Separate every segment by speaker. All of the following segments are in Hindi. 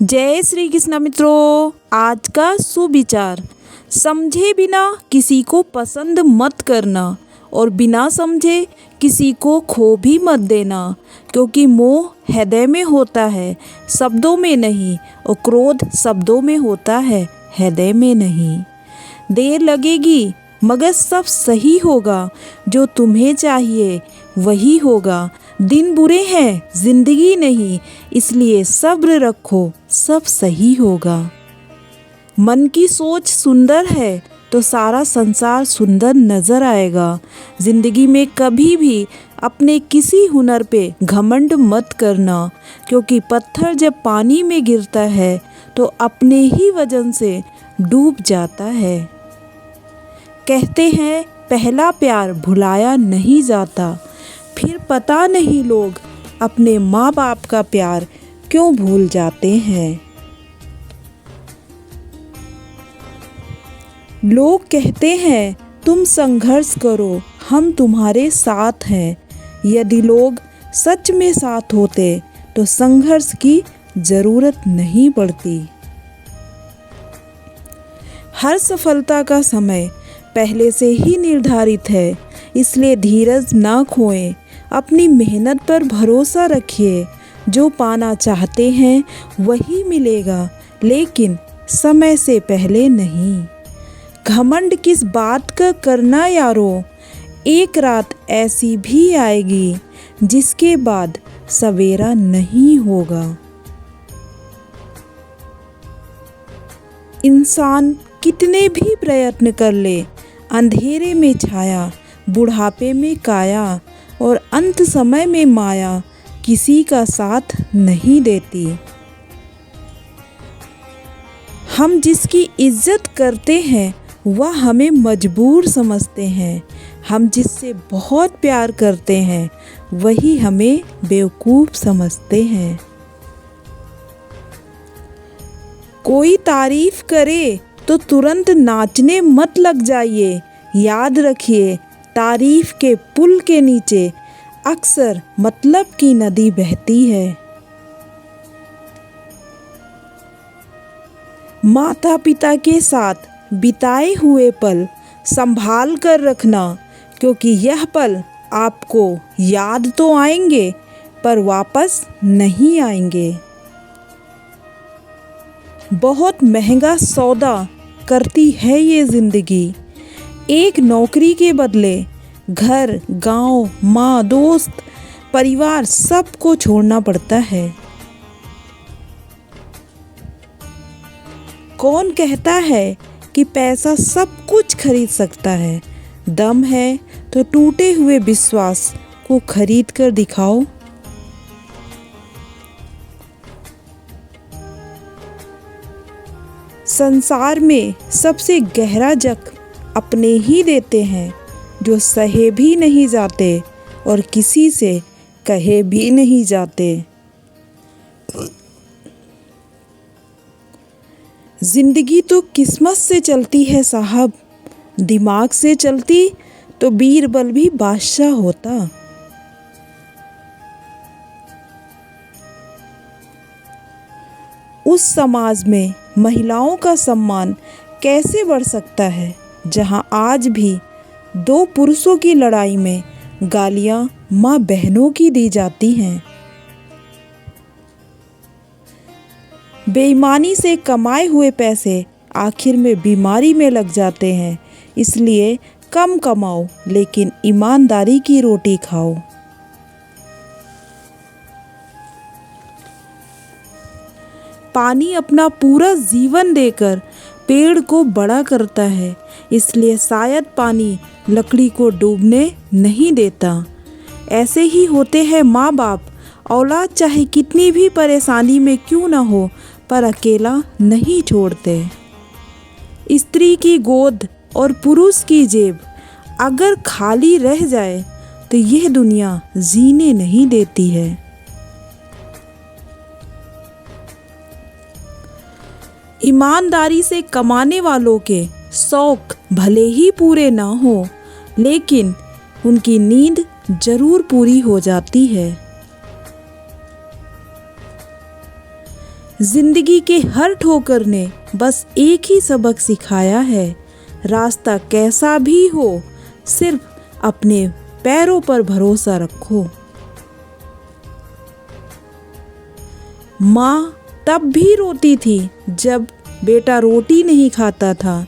Speaker 1: जय श्री कृष्ण मित्रों। आज का सुविचार, समझे बिना किसी को पसंद मत करना और बिना समझे किसी को खो भी मत देना, क्योंकि मोह हृदय में होता है, शब्दों में नहीं, और क्रोध शब्दों में होता है, हृदय में नहीं। देर लगेगी मगर सब सही होगा, जो तुम्हें चाहिए वही होगा। दिन बुरे हैं, जिंदगी नहीं, इसलिए सब्र रखो, सब सही होगा। मन की सोच सुंदर है तो सारा संसार सुंदर नजर आएगा। जिंदगी में कभी भी अपने किसी हुनर पे घमंड मत करना, क्योंकि पत्थर जब पानी में गिरता है तो अपने ही वजन से डूब जाता है। कहते हैं पहला प्यार भुलाया नहीं जाता, फिर पता नहीं लोग अपने माँ बाप का प्यार क्यों भूल जाते हैं। लोग कहते हैं तुम संघर्ष करो, हम तुम्हारे साथ हैं। यदि लोग सच में साथ होते तो संघर्ष की जरूरत नहीं पड़ती। हर सफलता का समय पहले से ही निर्धारित है, इसलिए धीरज ना खोएं। अपनी मेहनत पर भरोसा रखिए। जो पाना चाहते हैं वही मिलेगा, लेकिन समय से पहले नहीं। घमंड किस बात का करना यारो, एक रात ऐसी भी आएगी जिसके बाद सवेरा नहीं होगा। इंसान कितने भी प्रयत्न कर ले, अंधेरे में छाया, बुढ़ापे में काया, और अंत समय में माया किसी का साथ नहीं देती। हम जिसकी इज्जत करते हैं वह हमें मजबूर समझते हैं। हम जिससे बहुत प्यार करते हैं वही हमें बेवकूफ़ समझते हैं। कोई तारीफ करे तो तुरंत नाचने मत लग जाइए। याद रखिए, तारीफ के पुल के नीचे अक्सर मतलब की नदी बहती है। माता पिता के साथ बिताए हुए पल संभाल कर रखना, क्योंकि यह पल आपको याद तो आएंगे पर वापस नहीं आएंगे। बहुत महंगा सौदा करती है ये ज़िंदगी। एक नौकरी के बदले घर, गांव, माँ, दोस्त, परिवार सबको छोड़ना पड़ता है। कौन कहता है कि पैसा सब कुछ खरीद सकता है? दम है तो टूटे हुए विश्वास को खरीद कर दिखाओ। संसार में सबसे गहरा जख्म अपने ही देते हैं, जो सहे भी नहीं जाते और किसी से कहे भी नहीं जाते। जिंदगी तो किस्मत से चलती है साहब, दिमाग से चलती तो बीरबल भी बादशाह होता। उस समाज में महिलाओं का सम्मान कैसे बढ़ सकता है जहां आज भी दो पुरुषों की लड़ाई में गालियां माँ बहनों की दी जाती हैं। बेईमानी से कमाए हुए पैसे आखिर में बीमारी में लग जाते हैं, इसलिए कम कमाओ लेकिन ईमानदारी की रोटी खाओ। पानी अपना पूरा जीवन देकर पेड़ को बड़ा करता है, इसलिए शायद पानी लकड़ी को डूबने नहीं देता। ऐसे ही होते हैं माँ बाप। औलाद चाहे कितनी भी परेशानी में क्यों ना हो, पर अकेला नहीं छोड़ते। स्त्री की गोद और पुरुष की जेब अगर खाली रह जाए तो यह दुनिया जीने नहीं देती है। ईमानदारी से कमाने वालों के शौक भले ही पूरे ना हो, लेकिन उनकी नींद जरूर पूरी हो जाती है। जिंदगी के हर ठोकर ने बस एक ही सबक सिखाया है, रास्ता कैसा भी हो सिर्फ अपने पैरों पर भरोसा रखो। माँ तब भी रोती थी जब बेटा रोटी नहीं खाता था।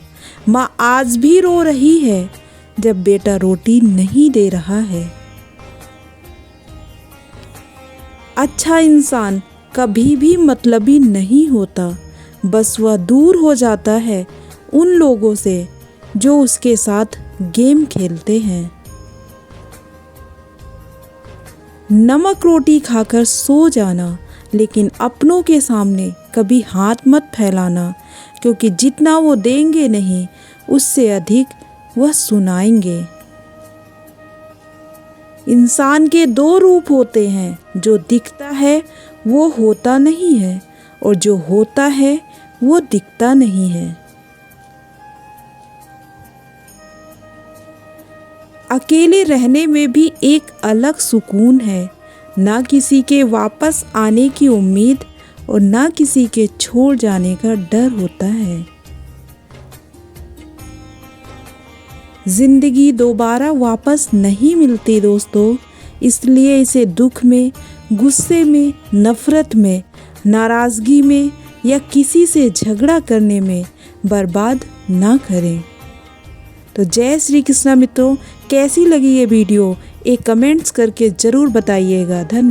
Speaker 1: माँ आज भी रो रही है जब बेटा रोटी नहीं दे रहा है। अच्छा इंसान कभी भी मतलबी नहीं होता, बस वह दूर हो जाता है उन लोगों से जो उसके साथ गेम खेलते हैं। नमक रोटी खाकर सो जाना, लेकिन अपनों के सामने कभी हाथ मत फैलाना, क्योंकि जितना वो देंगे नहीं उससे अधिक वह सुनाएंगे। इंसान के दो रूप होते हैं, जो दिखता है वो होता नहीं है और जो होता है वो दिखता नहीं है। अकेले रहने में भी एक अलग सुकून है, ना किसी के वापस आने की उम्मीद और ना किसी के छोड़ जाने का डर होता है। जिंदगी दोबारा वापस नहीं मिलती दोस्तों, इसलिए इसे दुख में, गुस्से में, नफरत में, नाराज़गी में या किसी से झगड़ा करने में बर्बाद ना करें। तो जय श्री कृष्णा मित्रों, कैसी लगी ये वीडियो एक कमेंट्स करके ज़रूर बताइएगा। धन्यवाद।